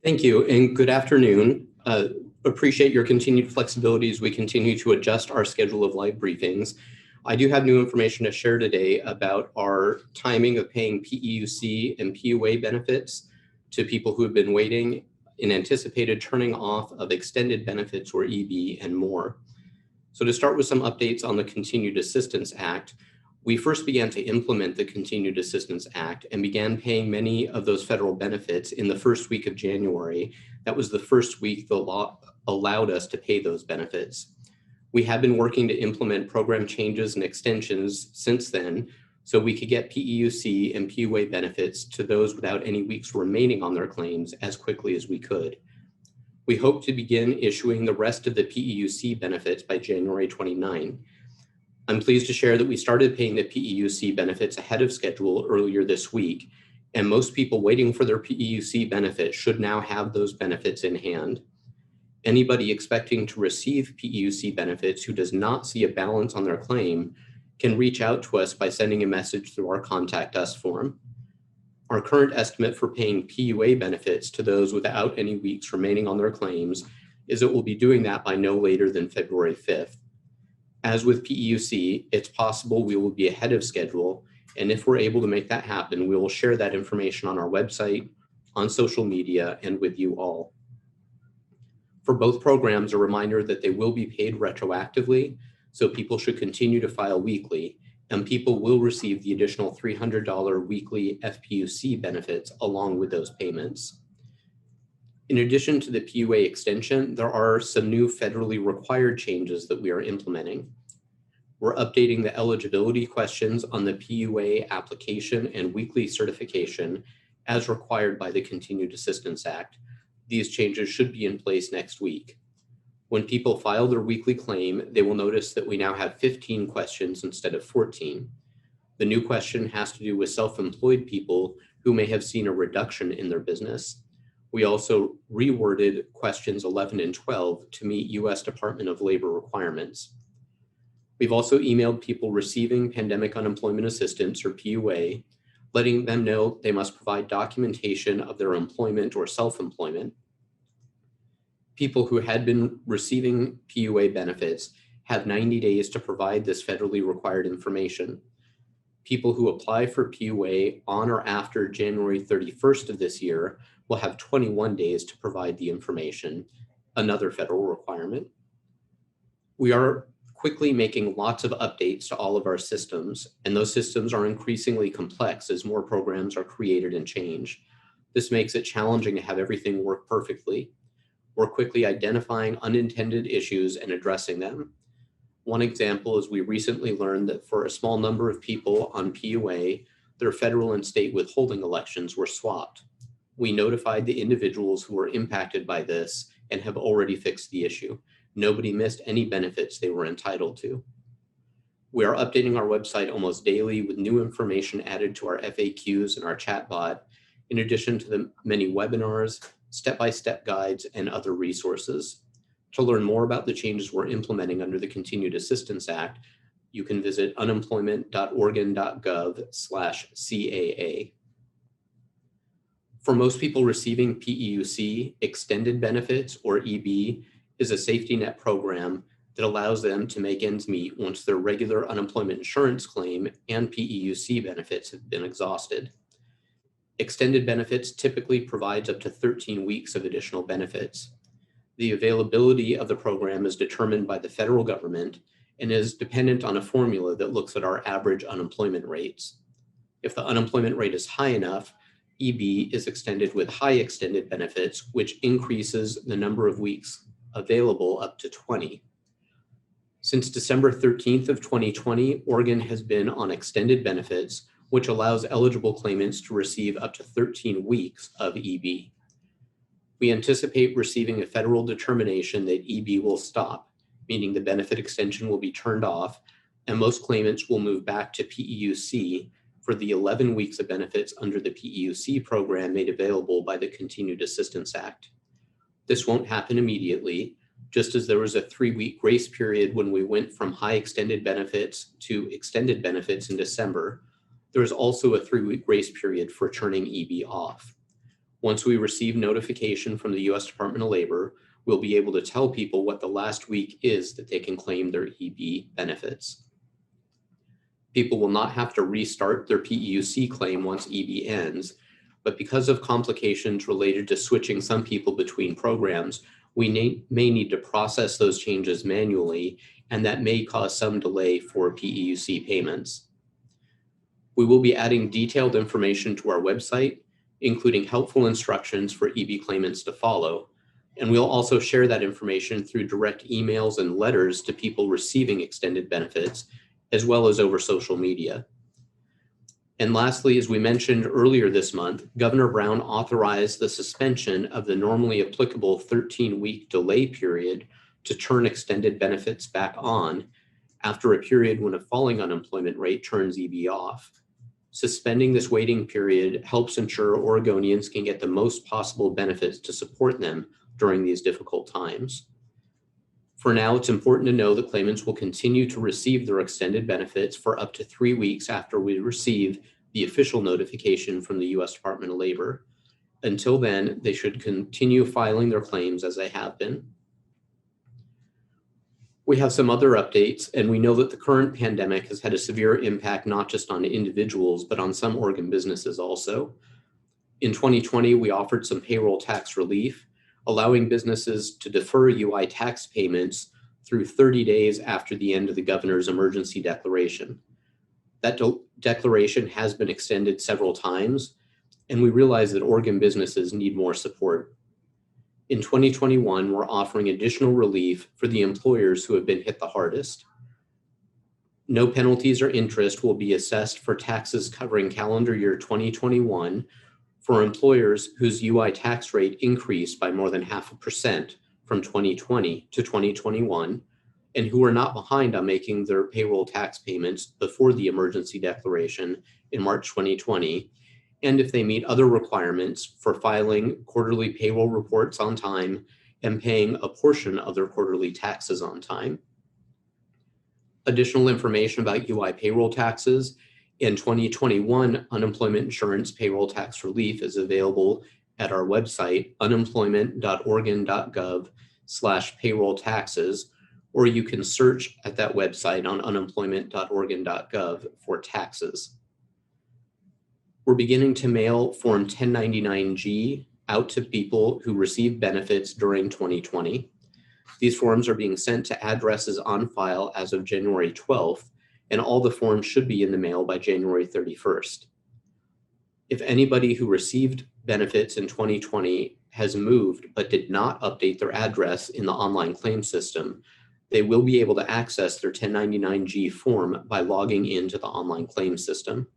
Thank you and good afternoon. Appreciate your continued flexibility as we continue to adjust our schedule of live briefings. I do have new information to share today about our timing of paying PEUC and PUA benefits to people who have been waiting in anticipated turning off of extended benefits or EB and more. So to start with some updates on the Continued Assistance Act, we first began to implement the Continued Assistance Act and began paying many of those federal benefits in the first week of January. That was the first week the law allowed us to pay those benefits. We have been working to implement program changes and extensions since then, so we could get PEUC and PUA benefits to those without any weeks remaining on their claims as quickly as we could. We hope to begin issuing the rest of the PEUC benefits by January 29. I'm pleased to share that we started paying the PEUC benefits ahead of schedule earlier this week, and most people waiting for their PEUC benefit should now have those benefits in hand. Anybody expecting to receive PEUC benefits who does not see a balance on their claim can reach out to us by sending a message through our Contact Us form. Our current estimate for paying PUA benefits to those without any weeks remaining on their claims is that we'll be doing that by no later than February 5th. As with PEUC, it's possible we will be ahead of schedule, and if we're able to make that happen, we will share that information on our website, on social media, and with you all. For both programs, a reminder that they will be paid retroactively, so people should continue to file weekly, and people will receive the additional $300 weekly FPUC benefits along with those payments. In addition to the PUA extension, there are some new federally required changes that we are implementing. We're updating the eligibility questions on the PUA application and weekly certification as required by the Continued Assistance Act. These changes should be in place next week. When people file their weekly claim, they will notice that we now have 15 questions instead of 14. The new question has to do with self-employed people who may have seen a reduction in their business. We also reworded questions 11 and 12 to meet U.S. Department of Labor requirements. We've also emailed people receiving pandemic unemployment assistance or PUA, letting them know they must provide documentation of their employment or self-employment. People who had been receiving PUA benefits have 90 days to provide this federally required information. People who apply for PUA on or after January 31st of this year will have 21 days to provide the information, another federal requirement. We are quickly making lots of updates to all of our systems, and those systems are increasingly complex as more programs are created and changed. This makes it challenging to have everything work perfectly. We're quickly identifying unintended issues and addressing them. One example is we recently learned that for a small number of people on PUA, their federal and state withholding elections were swapped. We notified the individuals who were impacted by this and have already fixed the issue. Nobody missed any benefits they were entitled to. We are updating our website almost daily with new information added to our FAQs and our chatbot, in addition to the many webinars, step-by-step guides, and other resources. To learn more about the changes we're implementing under the Continued Assistance Act, you can visit unemployment.oregon.gov/CAA. For most people receiving PEUC, extended benefits, or EB, is a safety net program that allows them to make ends meet once their regular unemployment insurance claim and PEUC benefits have been exhausted. Extended benefits typically provides up to 13 weeks of additional benefits. The availability of the program is determined by the federal government and is dependent on a formula that looks at our average unemployment rates. If the unemployment rate is high enough, EB is extended with high extended benefits, which increases the number of weeks available up to 20. Since December 13th of 2020, Oregon has been on extended benefits, which allows eligible claimants to receive up to 13 weeks of EB. We anticipate receiving a federal determination that EB will stop, meaning the benefit extension will be turned off, and most claimants will move back to PEUC for the 11 weeks of benefits under the PEUC program made available by the Continued Assistance Act. This won't happen immediately, just as there was a 3-week grace period when we went from high extended benefits to extended benefits in December. There is also a 3-week grace period for turning EB off. Once we receive notification from the U.S. Department of Labor, we'll be able to tell people what the last week is that they can claim their EB benefits. People will not have to restart their PEUC claim once EB ends, but because of complications related to switching some people between programs, we may need to process those changes manually, and that may cause some delay for PEUC payments. We will be adding detailed information to our website, including helpful instructions for EB claimants to follow, and we'll also share that information through direct emails and letters to people receiving extended benefits, as well as over social media. And lastly, as we mentioned earlier this month, Governor Brown authorized the suspension of the normally applicable 13-week delay period to turn extended benefits back on after a period when a falling unemployment rate turns EB off. Suspending this waiting period helps ensure Oregonians can get the most possible benefits to support them during these difficult times. For now, it's important to know that claimants will continue to receive their extended benefits for up to 3 weeks after we receive the official notification from the U.S. Department of Labor. Until then, they should continue filing their claims as they have been. We have some other updates, and we know that the current pandemic has had a severe impact not just on individuals, but on some Oregon businesses also. In 2020, we offered some payroll tax relief, allowing businesses to defer UI tax payments through 30 days after the end of the governor's emergency declaration. That declaration has been extended several times, and we realize that Oregon businesses need more support. In 2021, we're offering additional relief for the employers who have been hit the hardest. No penalties or interest will be assessed for taxes covering calendar year 2021 for employers whose UI tax rate increased by more than 0.5% from 2020 to 2021, and who are not behind on making their payroll tax payments before the emergency declaration in March 2020, and if they meet other requirements for filing quarterly payroll reports on time and paying a portion of their quarterly taxes on time. Additional information about UI payroll taxes and 2021 unemployment insurance payroll tax relief is available at our website, unemployment.oregon.gov/payroll taxes, or you can search at that website on unemployment.oregon.gov for taxes. We're beginning to mail Form 1099-G out to people who received benefits during 2020. These forms are being sent to addresses on file as of January 12th, and all the forms should be in the mail by January 31st. If anybody who received benefits in 2020 has moved but did not update their address in the online claim system, they will be able to access their 1099-G form by logging into the online claim system.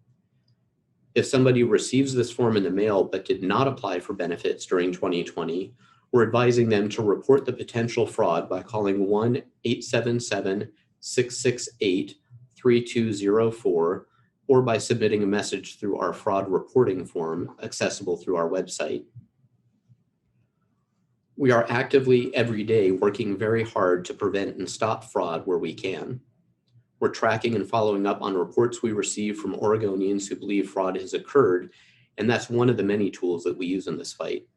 If somebody receives this form in the mail but did not apply for benefits during 2020, we're advising them to report the potential fraud by calling 1-877-668-3204 or by submitting a message through our fraud reporting form accessible through our website. We are actively every day working very hard to prevent and stop fraud where we can. We're tracking and following up on reports we receive from Oregonians who believe fraud has occurred, and that's one of the many tools that we use in this fight.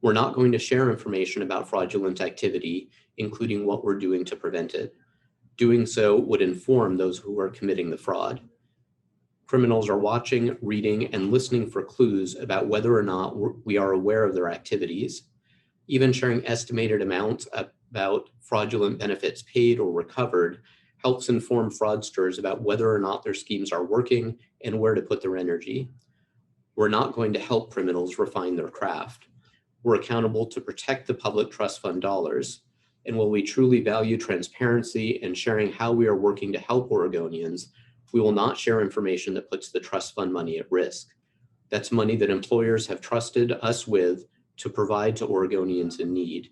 We're not going to share information about fraudulent activity, including what we're doing to prevent it. Doing so would inform those who are committing the fraud. Criminals are watching, reading, and listening for clues about whether or not we are aware of their activities. Even sharing estimated amounts about fraudulent benefits paid or recovered helps inform fraudsters about whether or not their schemes are working and where to put their energy. We're not going to help criminals refine their craft. We're accountable to protect the public trust fund dollars. And while we truly value transparency and sharing how we are working to help Oregonians, we will not share information that puts the trust fund money at risk. That's money that employers have trusted us with to provide to Oregonians in need.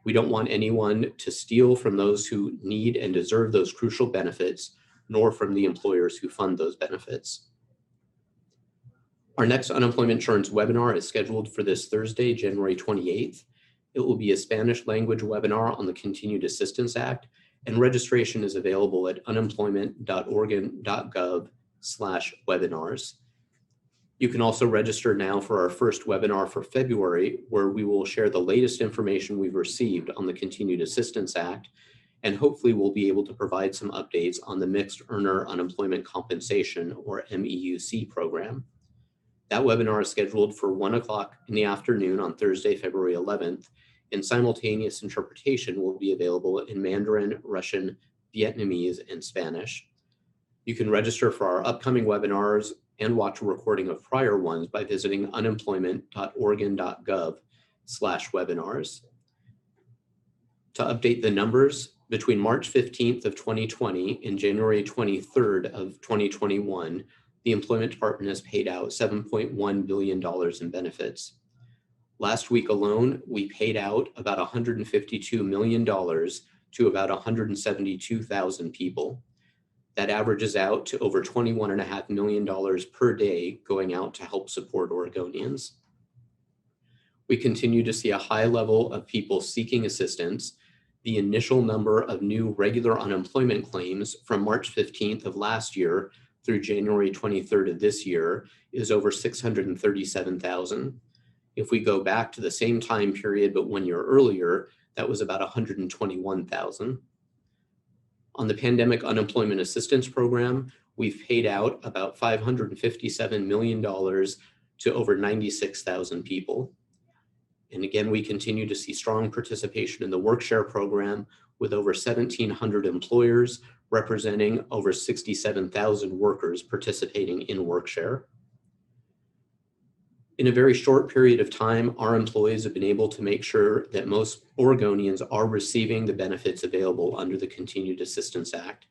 We don't want anyone to steal from those who need and deserve those crucial benefits, nor from the employers who fund those benefits. Our next unemployment insurance webinar is scheduled for this Thursday, January 28th. It will be a Spanish language webinar on the Continued Assistance Act, and registration is available at unemployment.oregon.gov/webinars. You can also register now for our first webinar for February, where we will share the latest information we've received on the Continued Assistance Act, and hopefully we'll be able to provide some updates on the Mixed Earner Unemployment Compensation, or MEUC program. That webinar is scheduled for 1 o'clock in the afternoon on Thursday, February 11th, and simultaneous interpretation will be available in Mandarin, Russian, Vietnamese, and Spanish. You can register for our upcoming webinars and watch a recording of prior ones by visiting unemployment.oregon.gov/webinars. To update the numbers, between March 15th of 2020 and January 23rd of 2021, the Employment Department has paid out $7.1 billion in benefits. Last week alone, we paid out about $152 million to about 172,000 people. That averages out to over $21.5 million per day going out to help support Oregonians. We continue to see a high level of people seeking assistance. The initial number of new regular unemployment claims from March 15th of last year through January 23rd of this year is over 637,000. If we go back to the same time period but 1 year earlier, that was about 121,000. On the Pandemic Unemployment Assistance Program, we've paid out about $557 million to over 96,000 people. And again, we continue to see strong participation in the WorkShare program with over 1,700 employers representing over 67,000 workers participating in WorkShare. In a very short period of time, our employees have been able to make sure that most Oregonians are receiving the benefits available under the Continued Assistance Act.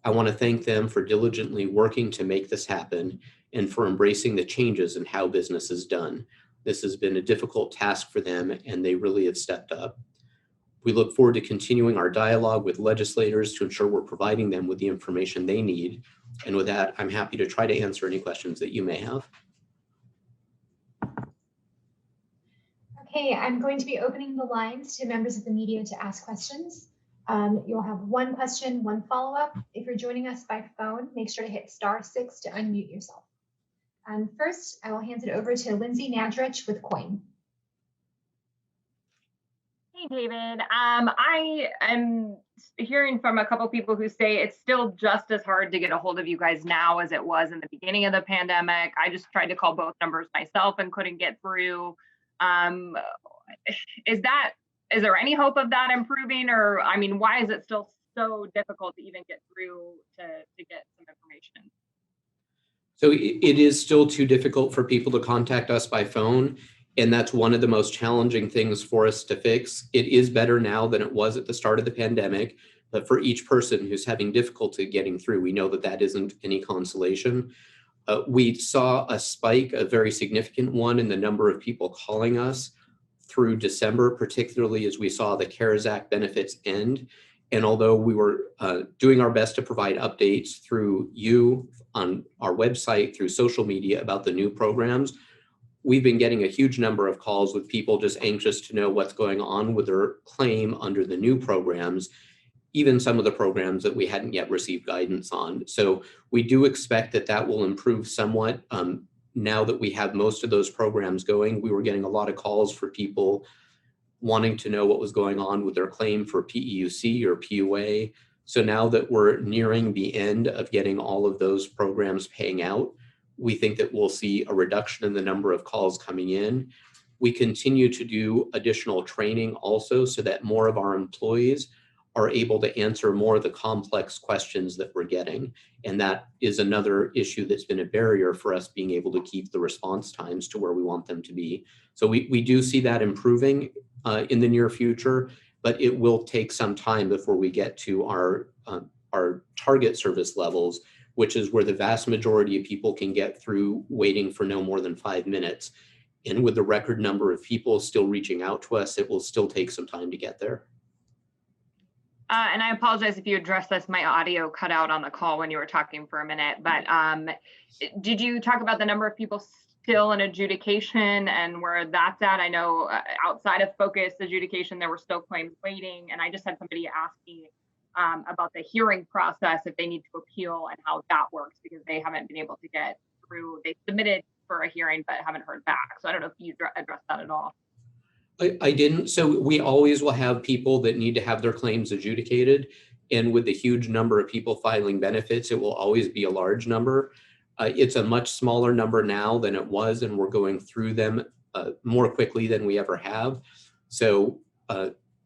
I want to thank them for diligently working to make this happen and for embracing the changes in how business is done. This has been a difficult task for them, and they really have stepped up. We look forward to continuing our dialogue with legislators to ensure we're providing them with the information they need. And with that, I'm happy to try to answer any questions that you may have. Okay, I'm going to be opening the lines to members of the media to ask questions. You'll have one question, one follow-up. If you're joining us by phone, make sure to hit *6 to unmute yourself. First, I will hand it over to Lindsay Nadrich with COIN. Hey, David. I am hearing from a couple people who say it's still just as hard to get a hold of you guys now as it was in the beginning of the pandemic. I just tried to call both numbers myself and couldn't get through. Is there any hope of that improving, or I mean, why is it still so difficult to even get through to get some information? So it is still too difficult for people to contact us by phone, and that's one of the most challenging things for us to fix. It is better now than it was at the start of the pandemic, but for each person who's having difficulty getting through, we know that that isn't any consolation. We saw a spike, a very significant one, in the number of people calling us through December, particularly as we saw the CARES Act benefits end. And although we were doing our best to provide updates through you on our website, through social media about the new programs, we've been getting a huge number of calls with people just anxious to know what's going on with their claim under the new programs, even some of the programs that we hadn't yet received guidance on. So we do expect that that will improve somewhat. Now that we have most of those programs going, we were getting a lot of calls for people wanting to know what was going on with their claim for PEUC or PUA. So now that we're nearing the end of getting all of those programs paying out, we think that we'll see a reduction in the number of calls coming in. We continue to do additional training also so that more of our employees are able to answer more of the complex questions that we're getting. And that is another issue that's been a barrier for us being able to keep the response times to where we want them to be. So we do see that improving in the near future, but it will take some time before we get to our target service levels, which is where the vast majority of people can get through waiting for no more than 5 minutes. And with the record number of people still reaching out to us, it will still take some time to get there. And I apologize if you addressed this, my audio cut out on the call when you were talking for a minute, but did you talk about the number of people still in adjudication and where that's at? I know outside of focus adjudication, there were still claims waiting, and I just had somebody ask me about the hearing process, if they need to appeal and how that works, because they haven't been able to get through. They submitted for a hearing but haven't heard back. So I don't know if you addressed that at all. I didn't. So we always will have people that need to have their claims adjudicated. And with the huge number of people filing benefits, it will always be a large number. It's a much smaller number now than it was, and we're going through them more quickly than we ever have. So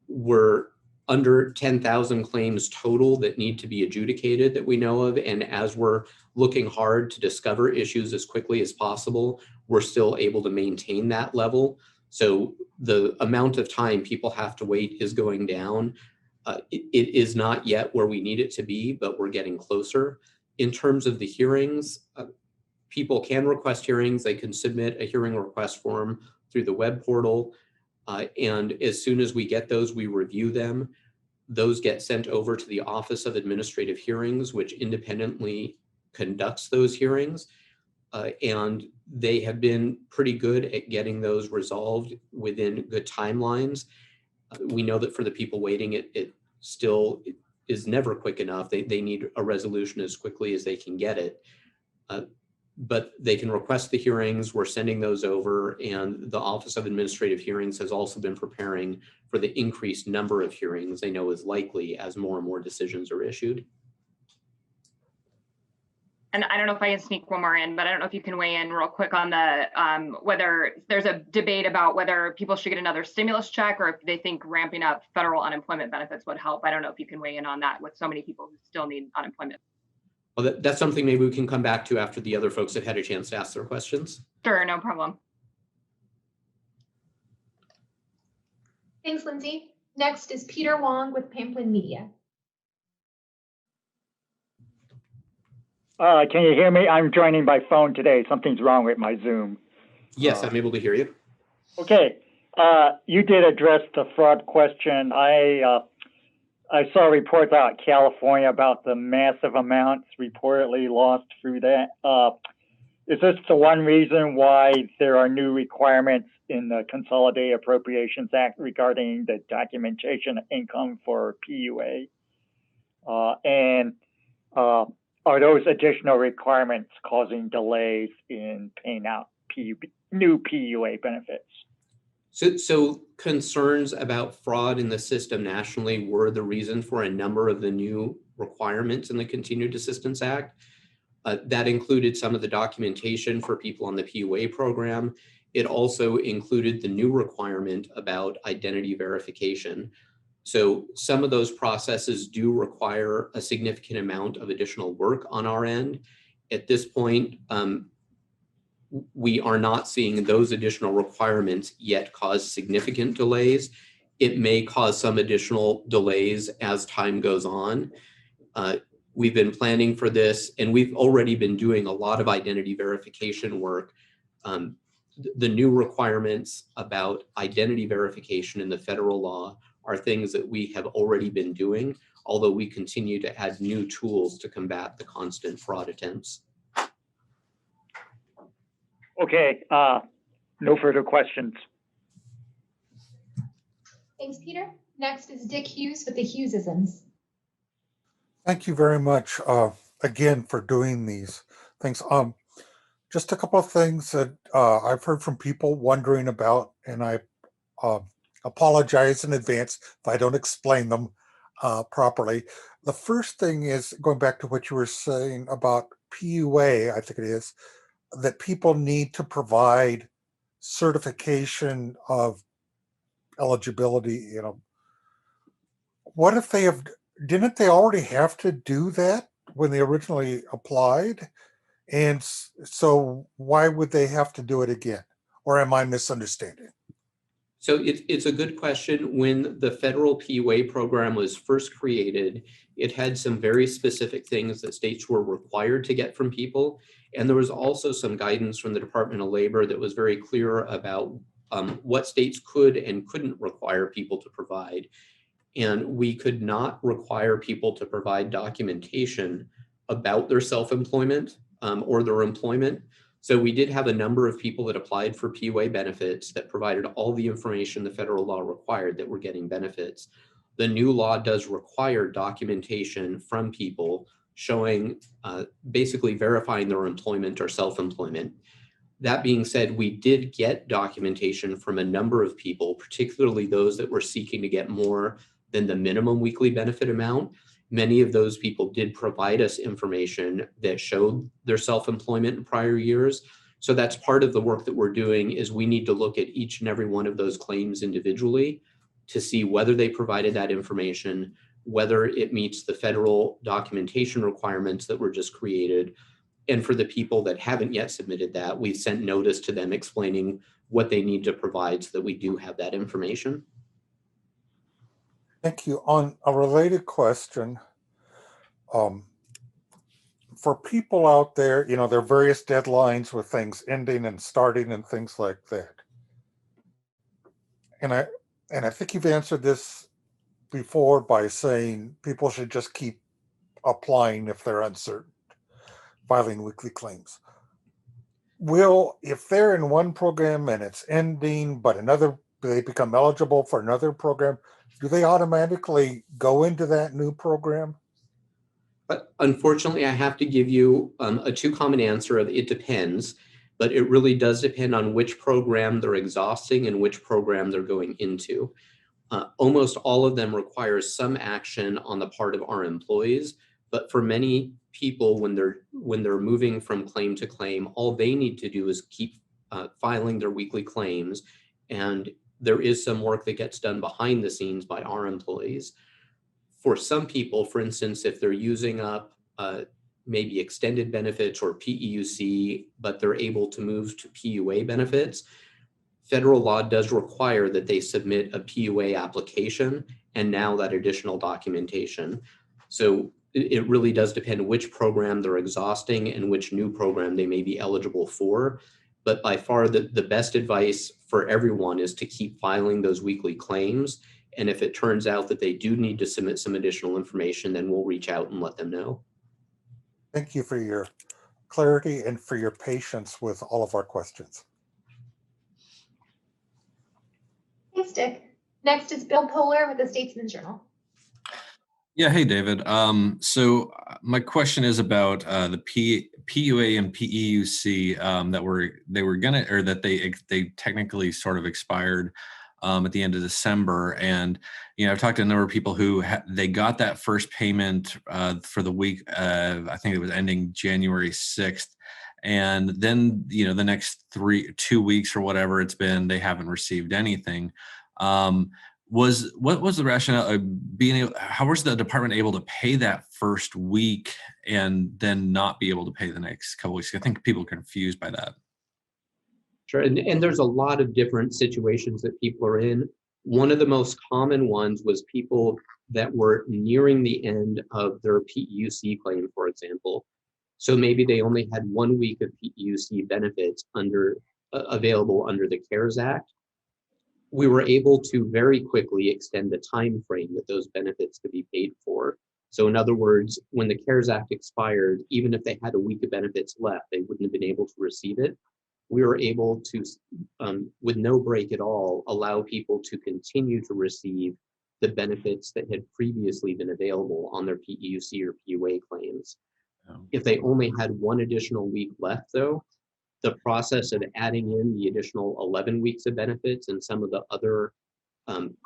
we're under 10,000 claims total that need to be adjudicated that we know of. And as we're looking hard to discover issues as quickly as possible, we're still able to maintain that level. So the amount of time people have to wait is going down. It is not yet where we need it to be, but we're getting closer. In terms of the hearings, people can request hearings. They can submit a hearing request form through the web portal. And as soon as we get those, we review them. Those get sent over to the Office of Administrative Hearings, which independently conducts those hearings. And they have been pretty good at getting those resolved within good timelines. We know that for the people waiting, it still is never quick enough. They need a resolution as quickly as they can get it. But they can request the hearings. We're sending those over, and the Office of Administrative Hearings has also been preparing for the increased number of hearings they know is likely as more and more decisions are issued. And I don't know if I can sneak one more in, but I don't know if you can weigh in real quick on the whether there's a debate about whether people should get another stimulus check or if they think ramping up federal unemployment benefits would help. I don't know if you can weigh in on that with so many people who still need unemployment. Well, that's something maybe we can come back to after the other folks have had a chance to ask their questions. Sure, no problem. Thanks, Lindsay. Next is Peter Wong with Pamplin Media. Can you hear me? I'm joining by phone today. Something's wrong with my Zoom. Yes, I'm able to hear you. Okay. You did address the fraud question. I saw reports out of California about the massive amounts reportedly lost through that. Is this the one reason why there are new requirements in the Consolidated Appropriations Act regarding the documentation of income for PUA? Are those additional requirements causing delays in paying out new PUA benefits? So concerns about fraud in the system nationally were the reason for a number of the new requirements in the Continued Assistance Act. That included some of the documentation for people on the PUA program. It also included the new requirement about identity verification. So some of those processes do require a significant amount of additional work on our end. At this point, we are not seeing those additional requirements yet cause significant delays. It may cause some additional delays as time goes on. We've been planning for this, and we've already been doing a lot of identity verification work. The new requirements about identity verification in the federal law are things that we have already been doing, although we continue to add new tools to combat the constant fraud attempts. Okay, no further questions. Thanks, Peter. Next is Dick Hughes with the Hughesisms. Thank you very much again for doing these things. Just a couple of things that I've heard from people wondering about, and I apologize in advance if I don't explain them properly. The first thing is going back to what you were saying about PUA, I think it is, that people need to provide certification of eligibility. What if they have, didn't they already have to do that when they originally applied? And so why would they have to do it again? Or am I misunderstanding? So it's a good question. When the federal PUA program was first created, it had some very specific things that states were required to get from people. And there was also some guidance from the Department of Labor that was very clear about what states could and couldn't require people to provide. And we could not require people to provide documentation about their self-employment or their employment. So we did have a number of people that applied for PUA benefits that provided all the information the federal law required that were getting benefits. The new law does require documentation from people showing, basically verifying their employment or self-employment. That being said, we did get documentation from a number of people, particularly those that were seeking to get more than the minimum weekly benefit amount. Many of those people did provide us information that showed their self-employment in prior years. So that's part of the work that we're doing, is we need to look at each and every one of those claims individually to see whether they provided that information, whether it meets the federal documentation requirements that were just created. And for the people that haven't yet submitted that, we've sent notice to them explaining what they need to provide so that we do have that information. Thank you. On a related question, for people out there, you know, there are various deadlines with things ending and starting and things like that. And I think you've answered this before by saying people should just keep applying if they're uncertain, filing weekly claims. If they're in one program and it's ending, but they become eligible for another program, do they automatically go into that new program? But unfortunately, I have to give you a too common answer of it depends, but it really does depend on which program they're exhausting and which program they're going into. Almost all of them require some action on the part of our employees, but for many people, when they're moving from claim to claim, all they need to do is keep filing their weekly claims, and there is some work that gets done behind the scenes by our employees. For some people, for instance, if they're using up maybe extended benefits or PEUC, but they're able to move to PUA benefits, federal law does require that they submit a PUA application and now that additional documentation. So it really does depend which program they're exhausting and which new program they may be eligible for. But by far the best advice for everyone is to keep filing those weekly claims. And if it turns out that they do need to submit some additional information, then we'll reach out and let them know. Thank you for your clarity and for your patience with all of our questions. Thanks, Dick. Next is Bill Poehler with the Statesman Journal. Yeah, hey, David. So my question is about the PUA and PEUC that they technically sort of expired at the end of December. And, you know, I've talked to a number of people who they got that first payment for the week, I think it was ending January 6th. And then, you know, the next 2 weeks or whatever it's been, they haven't received anything. What was the rationale of how was the department able to pay that first week and then not be able to pay the next couple weeks? I think people are confused by that. Sure, and there's a lot of different situations that people are in. One of the most common ones was people that were nearing the end of their PEUC claim, for example. So maybe they only had 1 week of PEUC benefits available under the CARES Act. We were able to very quickly extend the time frame that those benefits could be paid for. So in other words, when the CARES Act expired, even if they had a week of benefits left, they wouldn't have been able to receive it. We were able to, with no break at all, allow people to continue to receive the benefits that had previously been available on their PEUC or PUA claims. If they only had 1 additional week left, though, the process of adding in the additional 11 weeks of benefits and some of the other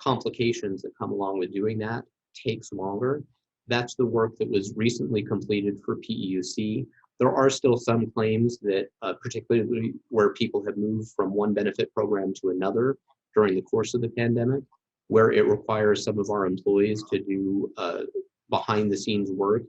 complications that come along with doing that takes longer. That's the work that was recently completed for PEUC. There are still some claims that, particularly where people have moved from one benefit program to another during the course of the pandemic, where it requires some of our employees to do behind the scenes work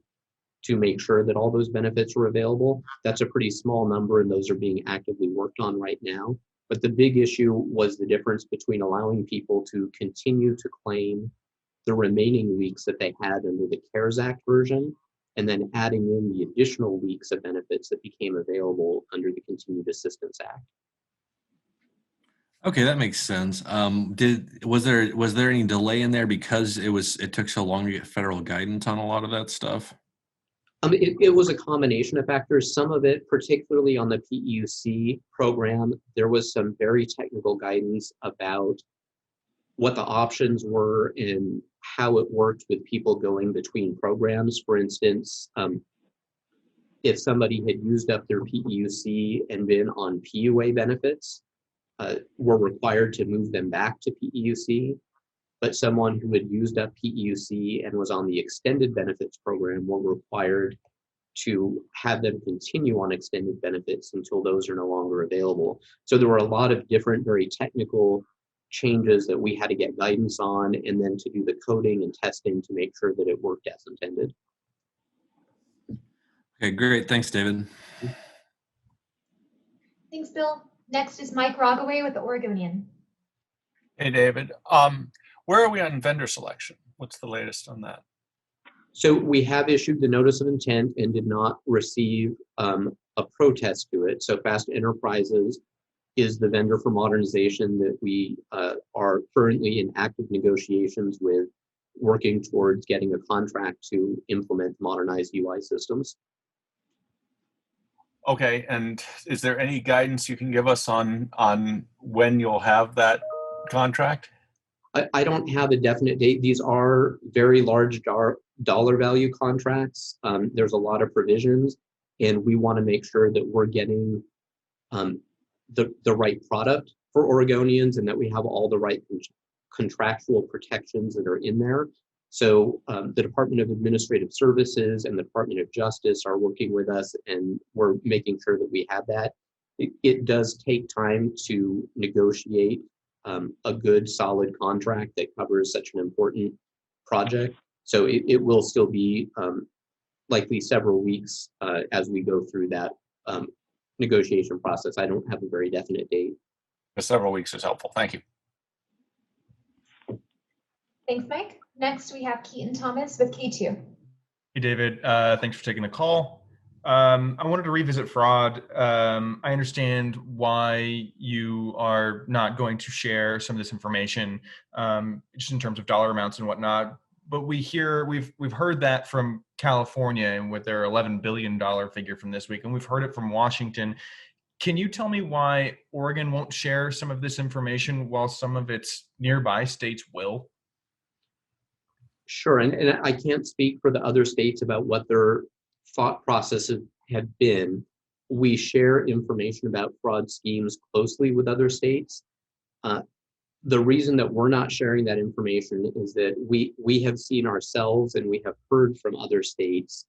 to make sure that all those benefits are available. That's a pretty small number, and those are being actively worked on right now. But the big issue was the difference between allowing people to continue to claim the remaining weeks that they had under the CARES Act version, and then adding in the additional weeks of benefits that became available under the Continued Assistance Act. Okay, that makes sense. Was there any delay in there because it took so long to get federal guidance on a lot of that stuff? It was a combination of factors. Some of it, particularly on the PEUC program, there was some very technical guidance about what the options were and how it worked with people going between programs. For instance, if somebody had used up their PEUC and been on PUA benefits, were required to move them back to PEUC. But someone who had used up PEUC and was on the extended benefits program were required to have them continue on extended benefits until those are no longer available. So there were a lot of different, very technical changes that we had to get guidance on, and then to do the coding and testing to make sure that it worked as intended. Okay, great. Thanks, David. Thanks, Bill. Next is Mike Rogaway with the Oregonian. Hey, David. Where are we on vendor selection? What's the latest on that? So we have issued the notice of intent and did not receive a protest to it. So Fast Enterprises is the vendor for modernization that we are currently in active negotiations with, working towards getting a contract to implement modernized UI systems. Okay, and is there any guidance you can give us on when you'll have that contract? I don't have a definite date. These are very large dollar value contracts. There's a lot of provisions, and we want to make sure that we're getting the right product for Oregonians and that we have all the right contractual protections that are in there. So the Department of Administrative Services and the Department of Justice are working with us, and we're making sure that we have that. It does take time to negotiate a good, solid contract that covers such an important project. So it will still be likely several weeks as we go through that negotiation process. I don't have a very definite date. Several weeks is helpful. Thank you. Thanks, Mike. Next, we have Keaton Thomas with K2. Hey, David. Thanks for taking the call. I wanted to revisit fraud. I understand why you are not going to share some of this information, just in terms of dollar amounts and whatnot. But we've heard that from California and with their $11 billion figure from this week, and we've heard it from Washington. Can you tell me why Oregon won't share some of this information while some of its nearby states will? Sure, and I can't speak for the other states about what their thought processes have been. We share information about fraud schemes closely with other states. The reason that we're not sharing that information is that we have seen ourselves and we have heard from other states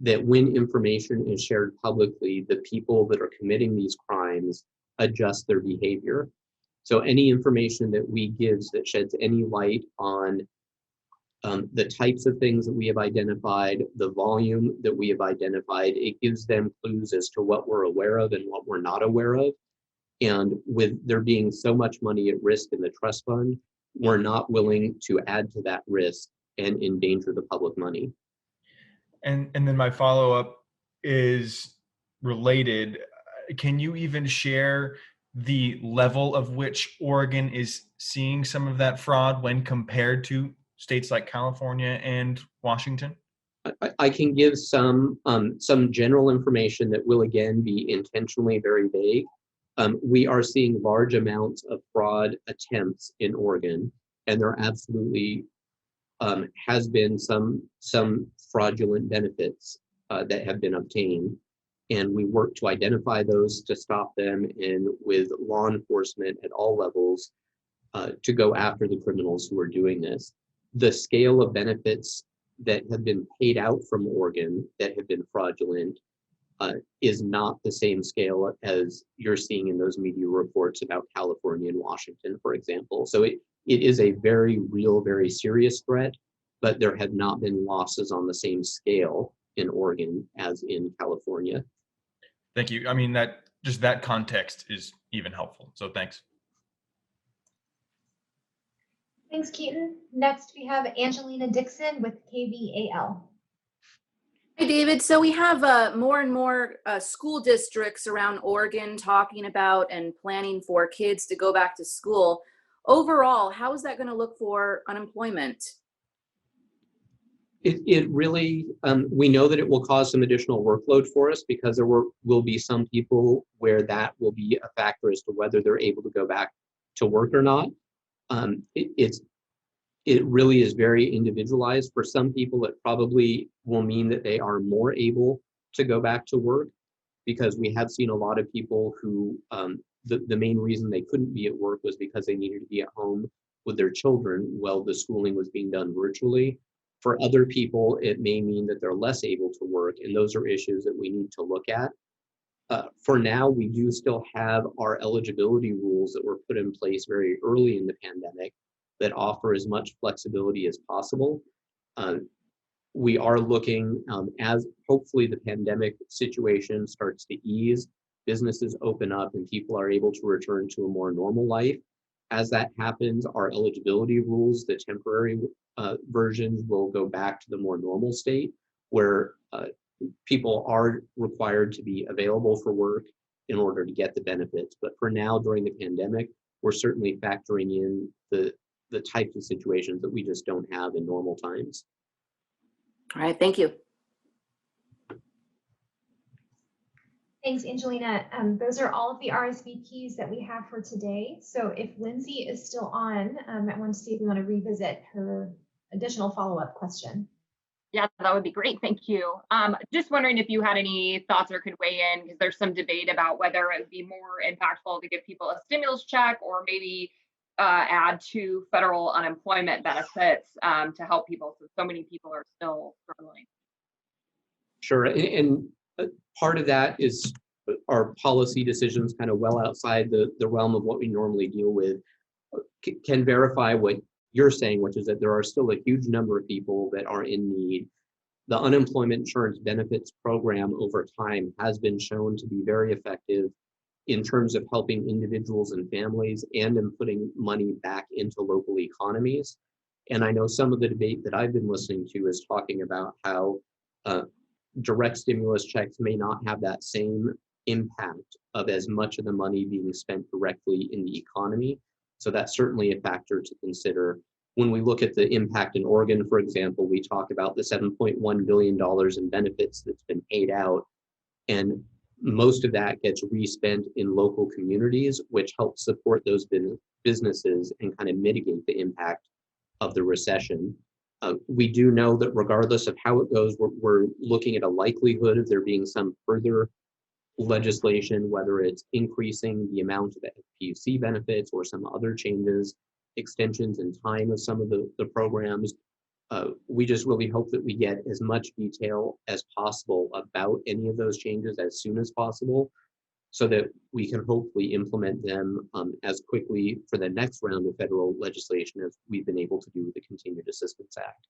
that when information is shared publicly, the people that are committing these crimes adjust their behavior. So any information that we give that sheds any light on the types of things that we have identified, the volume that we have identified, it gives them clues as to what we're aware of and what we're not aware of. And with there being so much money at risk in the trust fund, we're not willing to add to that risk and endanger the public money. And then my follow-up is related. Can you even share the level of which Oregon is seeing some of that fraud when compared to states like California and Washington? I can give some general information that will again be intentionally very vague. We are seeing large amounts of fraud attempts in Oregon, and there absolutely has been some fraudulent benefits that have been obtained, and we work to identify those, to stop them, and with law enforcement at all levels to go after the criminals who are doing this. The scale of benefits that have been paid out from Oregon that have been fraudulent is not the same scale as you're seeing in those media reports about California and Washington, for example. So it is a very real, very serious threat, but there have not been losses on the same scale in Oregon as in California. Thank you. I mean, that context is even helpful. So thanks. Thanks, Keaton. Next, we have Angelina Dixon with KVAL. Hi, David. So we have more and more school districts around Oregon talking about and planning for kids to go back to school. Overall, how is that going to look for unemployment? It really, we know that it will cause some additional workload for us because there will be some people where that will be a factor as to whether they're able to go back to work or not. It really is very individualized. For some people, it probably will mean that they are more able to go back to work, because we have seen a lot of people who the main reason they couldn't be at work was because they needed to be at home with their children while the schooling was being done virtually. For other people, it may mean that they're less able to work, and those are issues that we need to look at. For now, we do still have our eligibility rules that were put in place very early in the pandemic that offer as much flexibility as possible. We are looking, as hopefully the pandemic situation starts to ease, businesses open up and people are able to return to a more normal life. As that happens, our eligibility rules, the temporary versions, will go back to the more normal state where people are required to be available for work in order to get the benefits. But for now, during the pandemic, we're certainly factoring in the types of situations that we just don't have in normal times. All right, thank you. Thanks, Angelina. Those are all of the RSVPs that we have for today. So if Lindsay is still on, I want to see if we want to revisit her additional follow-up question. Yeah, that would be great. Thank you. Just wondering if you had any thoughts or could weigh in, because there's some debate about whether it would be more impactful to give people a stimulus check or maybe add to federal unemployment benefits to help people. So many people are still struggling. Sure, and part of that is our policy decisions kind of well outside the realm of what we normally deal with. Can verify what you're saying, which is that there are still a huge number of people that are in need. The unemployment insurance benefits program over time has been shown to be very effective in terms of helping individuals and families and in putting money back into local economies. And I know some of the debate that I've been listening to is talking about how direct stimulus checks may not have that same impact of as much of the money being spent directly in the economy. So that's certainly a factor to consider. When we look at the impact in Oregon, for example, we talk about the $7.1 billion in benefits that's been paid out, and most of that gets respent in local communities, which helps support those businesses and kind of mitigate the impact of the recession. We do know that regardless of how it goes, we're looking at a likelihood of there being some further legislation, whether it's increasing the amount of FPUC benefits or some other changes, extensions in time of some of the programs. We just really hope that we get as much detail as possible about any of those changes as soon as possible, so that we can hopefully implement them as quickly for the next round of federal legislation as we've been able to do with the Continued Assistance Act.